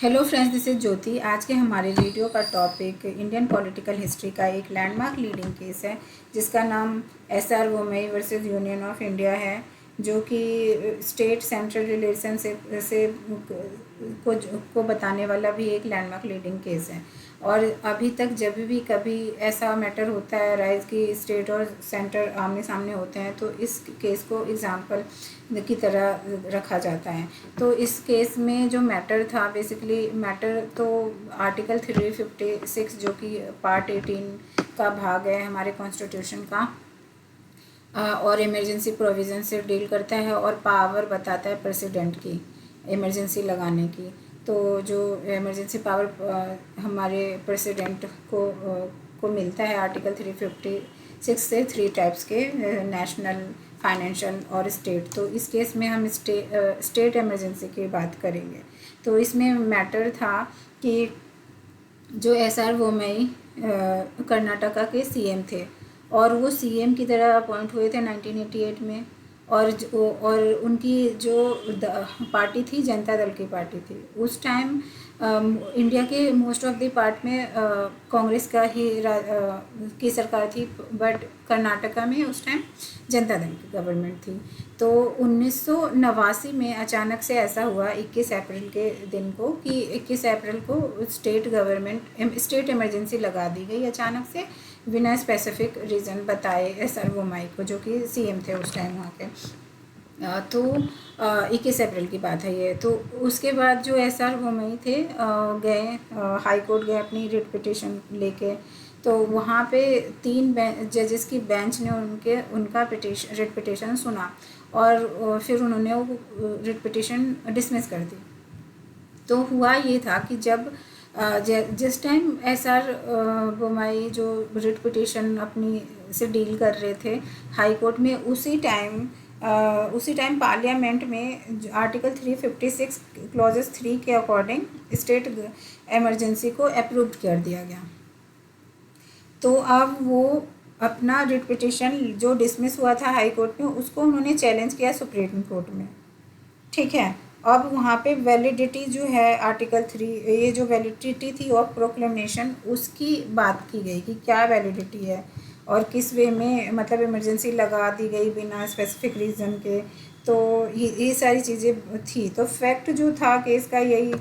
Hello friends, this is ज्योति। आज के हमारे वीडियो का टॉपिक इंडियन पॉलिटिकल हिस्ट्री का एक लैंडमार्क लीडिंग केस है जिसका नाम SR Bommai versus union of India है, जो कि स्टेट सेंट्रल रिलेशनशिप से को बताने वाला भी एक लैंडमार्क लीडिंग केस है। और अभी तक जब भी कभी ऐसा मैटर होता है राइज की स्टेट और सेंटर आमने सामने होते हैं तो इस केस को एग्जाम्पल की तरह रखा जाता है। तो इस केस में जो मैटर था, बेसिकली मैटर तो आर्टिकल 356 जो कि पार्ट 18 का भाग है हमारे कॉन्स्टिट्यूशन का, और इमरजेंसी प्रोविज़न से डील करता है और पावर बताता है प्रेसिडेंट की इमरजेंसी लगाने की। तो जो इमरजेंसी पावर हमारे प्रेसिडेंट को मिलता है आर्टिकल 356 से 3 टाइप्स के, नेशनल, फाइनेंशियल और स्टेट। तो इस केस में हम स्टेट इमरजेंसी की बात करेंगे। तो इसमें मैटर था कि जो एसआर वोमई कर्नाटका के सीएम थे और वो सीएम की तरह अपॉइंट हुए थे 1988 में। और उनकी जो पार्टी थी जनता दल की पार्टी थी। उस टाइम इंडिया के मोस्ट ऑफ द पार्ट में कांग्रेस का ही की सरकार थी, बट कर्नाटका में उस टाइम जनता दल की गवर्नमेंट थी। तो 1989 में अचानक से ऐसा हुआ 21 अप्रैल के दिन को कि 21 अप्रैल को स्टेट इमरजेंसी लगा दी गई अचानक से, बिना स्पेसिफिक रीज़न बताए एसआर वोमई को, जो कि सीएम थे उस टाइम वहाँ के। तो 21 अप्रैल की बात है ये। तो उसके बाद जो एसआर वोमई थे गए हाई कोर्ट गए अपनी रिट पिटिशन लेके। तो वहाँ पे 3 जजेस की बेंच ने उनका रिट पिटिशन सुना और फिर उन्होंने वो रिट पिटिशन डिसमिस कर दी। तो हुआ ये था कि जब जिस टाइम एसआर वोमई जो रिट पिटिशन अपनी से डील कर रहे थे हाई कोर्ट में, उसी टाइम पार्लियामेंट में आर्टिकल 356 क्लॉजेस 3 के अकॉर्डिंग स्टेट इमरजेंसी को अप्रूव कर दिया गया। तो अब वो अपना रिट पिटिशन जो डिसमिस हुआ था हाई कोर्ट में, उसको उन्होंने चैलेंज किया सुप्रीम कोर्ट में। ठीक है। अब वहाँ पे वैलिडिटी जो है आर्टिकल 3, ये जो वैलिडिटी थी ऑफ प्रोक्लेमेशन, उसकी बात की गई कि क्या वैलिडिटी है और किस वे में, मतलब इमरजेंसी लगा दी गई बिना स्पेसिफिक रीज़न के। तो ये सारी चीज़ें थी। तो फैक्ट जो था केस का यही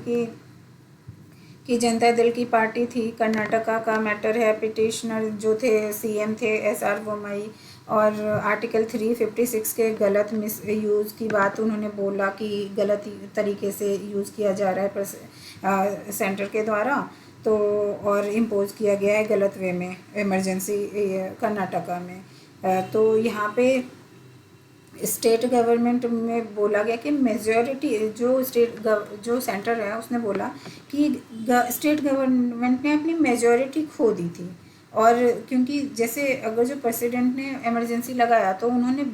कि जनता दल की पार्टी थी, कर्नाटका का मैटर है, पिटिशनर जो थे सीएम थे एसआर वोमई, और आर्टिकल 356 के गलत मिस यूज़ की बात उन्होंने बोला कि गलत तरीके से यूज़ किया जा रहा है सेंटर के द्वारा, तो और इम्पोज किया गया है गलत वे में इमरजेंसी कर्नाटका में। तो यहाँ पे स्टेट गवर्नमेंट में बोला गया कि मेजॉरिटी जो सेंटर है उसने बोला कि स्टेट गवर्नमेंट ने अपनी मेजॉरिटी खो दी थी। और क्योंकि जैसे अगर जो प्रेसिडेंट ने इमरजेंसी लगाया तो उन्होंने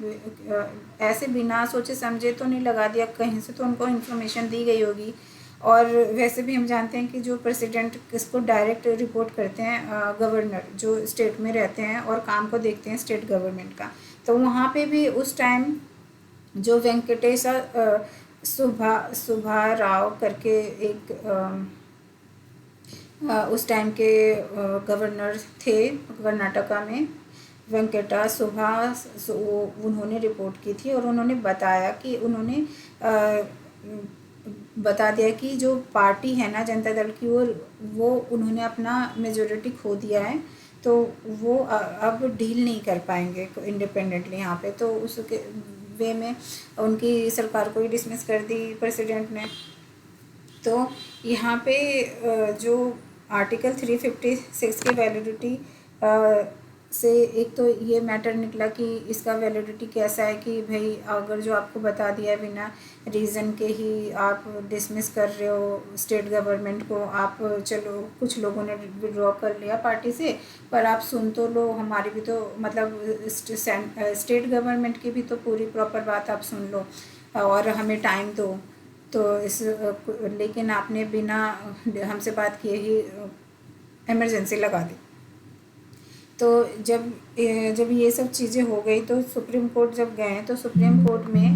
ऐसे बिना सोचे समझे तो नहीं लगा दिया, कहीं से तो उनको इन्फॉर्मेशन दी गई होगी। और वैसे भी हम जानते हैं कि जो प्रेसिडेंट किसको डायरेक्ट रिपोर्ट करते हैं, गवर्नर जो स्टेट में रहते हैं और काम को देखते हैं स्टेट गवर्नमेंट का। तो वहाँ पे भी उस टाइम जो वेंकटेश सुभा राव करके एक उस टाइम के गवर्नर थे कर्नाटका में, वेंकटा सुभा, उन्होंने रिपोर्ट की थी और उन्होंने बताया कि उन्होंने बता दिया कि जो पार्टी है ना जनता दल की, वो उन्होंने अपना मेजॉरिटी खो दिया है, तो वो अब डील नहीं कर पाएंगे इंडिपेंडेंटली यहाँ पे। तो उसके वे में उनकी सरकार को ही डिसमिस कर दी प्रेसिडेंट ने। तो यहाँ पे जो आर्टिकल 356 की वैलिडिटी से एक तो ये मैटर निकला कि इसका वैलिडिटी कैसा है कि भाई अगर जो आपको बता दिया है बिना रीज़न के ही आप डिसमिस कर रहे हो स्टेट गवर्नमेंट को, आप चलो कुछ लोगों ने विड्रॉ कर लिया पार्टी से, पर आप सुन तो लो, हमारी भी तो मतलब स्टेट गवर्नमेंट की भी तो पूरी प्रॉपर बात आप सुन लो और हमें टाइम दो। तो लेकिन आपने बिना हमसे बात किए ही इमरजेंसी लगा दी। तो जब ये सब चीज़ें हो गई तो सुप्रीम कोर्ट जब गए तो सुप्रीम कोर्ट में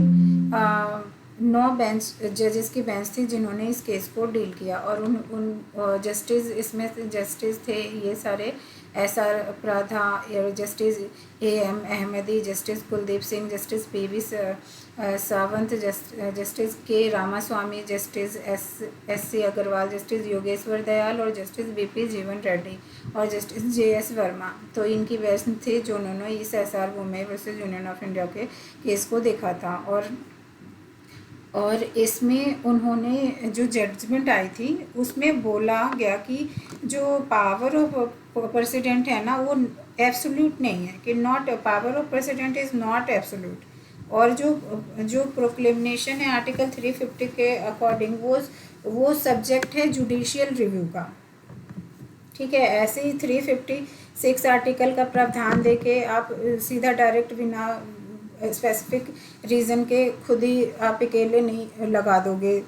9 बेंच जजेस की बेंच थी जिन्होंने इस केस को डील किया, और उन जस्टिस इसमें जस्टिस थे ये सारे SR प्रधा, justice AM Ahmadi, justice Kuldeep Singh, justice PV Sawant, justice K Ramaswamy, justice SC Agrawal, justice Yogeshwar Dayal और जस्टिस BP जीवन रेड्डी और जस्टिस JS वर्मा। तो इनकी बेंच थी जो उन्होंने इस SR Bommai versus union of India के केस को देखा था। और इसमें उन्होंने जो जजमेंट आई थी उसमें बोला गया कि जो पावर ऑफ प्रेसिडेंट है ना वो एब्सोल्यूट नहीं है, कि not power of president is not absolute. और जो प्रोक्लेमेशन है आर्टिकल 350 के अकॉर्डिंग वो सब्जेक्ट है जुडिशियल रिव्यू का। ठीक है, ऐसे ही 356 आर्टिकल का प्रावधान देके आप सीधा डायरेक्ट बिना स्पेसिफिक रीज़न के खुद ही आप अकेले नहीं लगा दोगे।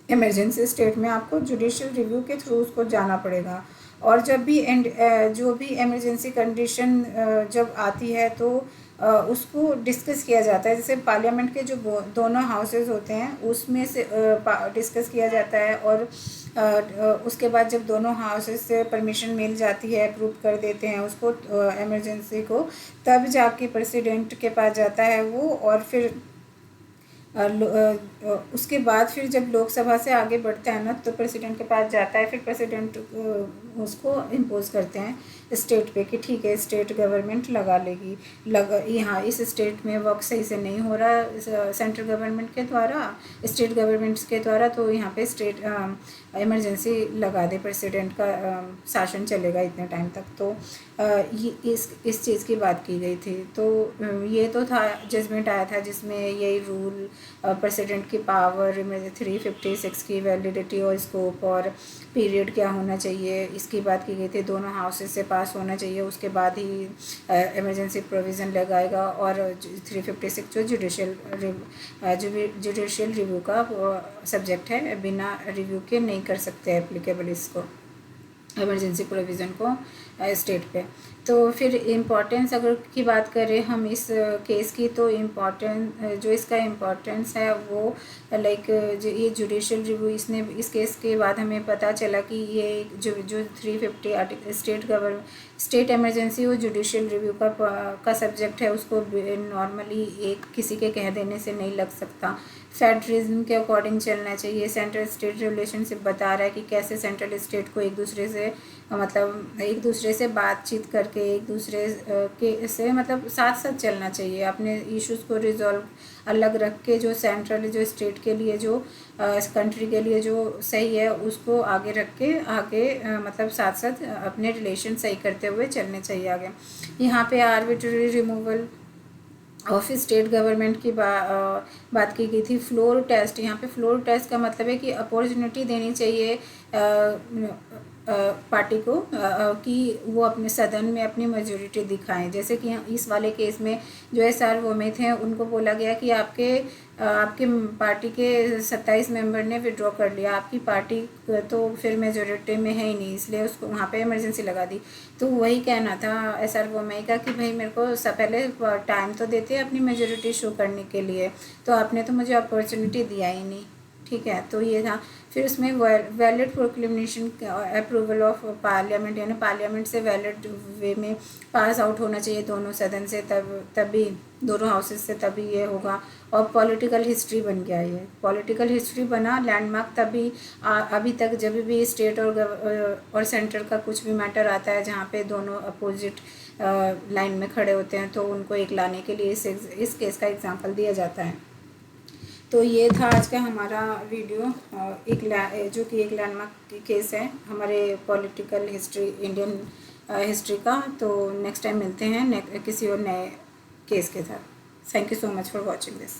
इमरजेंसी स्टेट में आपको जुडिशियल रिव्यू के थ्रू उसको जाना पड़ेगा। और जब भी जो भी इमरजेंसी कंडीशन जब आती है तो उसको डिस्कस किया जाता है। जैसे पार्लियामेंट के जो दोनों हाउसेस होते हैं उसमें से डिस्कस किया जाता है, और उसके बाद जब दोनों हाउसेस से परमिशन मिल जाती है, अप्रूव कर देते हैं उसको इमरजेंसी को, तब जाके प्रेसिडेंट के पास जाता है वो। और फिर उसके बाद फिर जब लोकसभा से आगे बढ़ता है ना तो प्रेसिडेंट के पास जाता है, फिर प्रेसिडेंट उसको इम्पोज करते हैं स्टेट पे कि ठीक है स्टेट गवर्नमेंट लगा लेगी। यहाँ इस स्टेट में वर्क सही से नहीं हो रहा सेंट्रल गवर्नमेंट के द्वारा, स्टेट गवर्नमेंट्स के द्वारा, तो यहाँ पे स्टेट इमरजेंसी लगा दे, प्रेसिडेंट का शासन चलेगा इतने टाइम तक। तो ये इस चीज़ की बात की गई थी। तो ये तो था जजमेंट आया था जिसमें यही रूल, प्रेसिडेंट की पावर, 356 की वैलिडिटी और स्कोप और पीरियड क्या होना चाहिए इसकी बात की गई थी। दोनों हाउसेस से पास होना चाहिए, उसके बाद ही इमरजेंसी प्रोविज़न लगाएगा। और 356 जो जुडिशियल रिव्यू का सब्जेक्ट है, बिना रिव्यू के नहीं कर सकते एप्लीकेबल इसको, इमरजेंसी प्रोविज़न को स्टेट पे। तो फिर इम्पॉर्टेंस अगर की बात करें हम इस केस की, तो जो इसका इम्पॉर्टेंस है वो लाइक ये जुडिशियल रिव्यू, इस केस के बाद हमें पता चला कि ये जो 350 आर्टिकल स्टेट इमरजेंसी वो जुडिशियल रिव्यू का सब्जेक्ट है, उसको नॉर्मली किसी के कह देने से नहीं लग सकता। फेडरलिज्म के अकॉर्डिंग चलना चाहिए। सेंट्रल स्टेट रिलेशनशिप बता रहा है कि कैसे सेंट्रल स्टेट को एक दूसरे से बातचीत करके एक दूसरे के से मतलब साथ साथ चलना चाहिए। अपने इश्यूज़ को रिजॉल्व अलग रख के जो सेंट्रल जो स्टेट के लिए जो कंट्री के लिए जो सही है उसको आगे रख के मतलब साथ साथ अपने रिलेशन सही करते हुए चलने चाहिए आगे। यहाँ पे arbitrary removal of state government की बात की गई थी। फ्लोर टेस्ट, यहाँ पे फ्लोर टेस्ट का मतलब है कि अपॉर्चुनिटी देनी चाहिए पार्टी को कि वो अपने सदन में अपनी मेजोरिटी दिखाएं। जैसे कि इस वाले केस में जो SR वुमेई थे उनको बोला गया कि आपके पार्टी के 27 मेंबर ने विड्रॉ कर लिया, आपकी पार्टी तो फिर मेजोरिटी में है ही नहीं, इसलिए उसको वहाँ पे इमरजेंसी लगा दी। तो वही कहना था SR वुमेई का कि भाई मेरे को पहले टाइम तो देते अपनी मेजोरिटी शो करने के लिए, तो आपने तो मुझे अपॉर्चुनिटी दिया ही नहीं। ठीक है, तो ये था। फिर उसमें valid proclamation approval of parliament, यानी पार्लियामेंट से वैलिड वे में पास आउट होना चाहिए दोनों सदन से, तभी दोनों हाउसेस से तभी ये होगा। और पॉलिटिकल हिस्ट्री बन गया, ये पॉलिटिकल हिस्ट्री बना लैंडमार्क तभी अभी तक जब भी स्टेट और सेंटर का कुछ भी मैटर आता है जहाँ पे दोनों अपोजिट लाइन में खड़े होते हैं तो उनको एक लाने के लिए इस केस का एग्जाम्पल दिया जाता है। तो ये था आज का हमारा वीडियो, जो कि एक लैंडमार्क केस है हमारे पॉलिटिकल हिस्ट्री, इंडियन हिस्ट्री का। तो नेक्स्ट टाइम मिलते हैं किसी और नए केस के साथ। Thank you so much for watching this.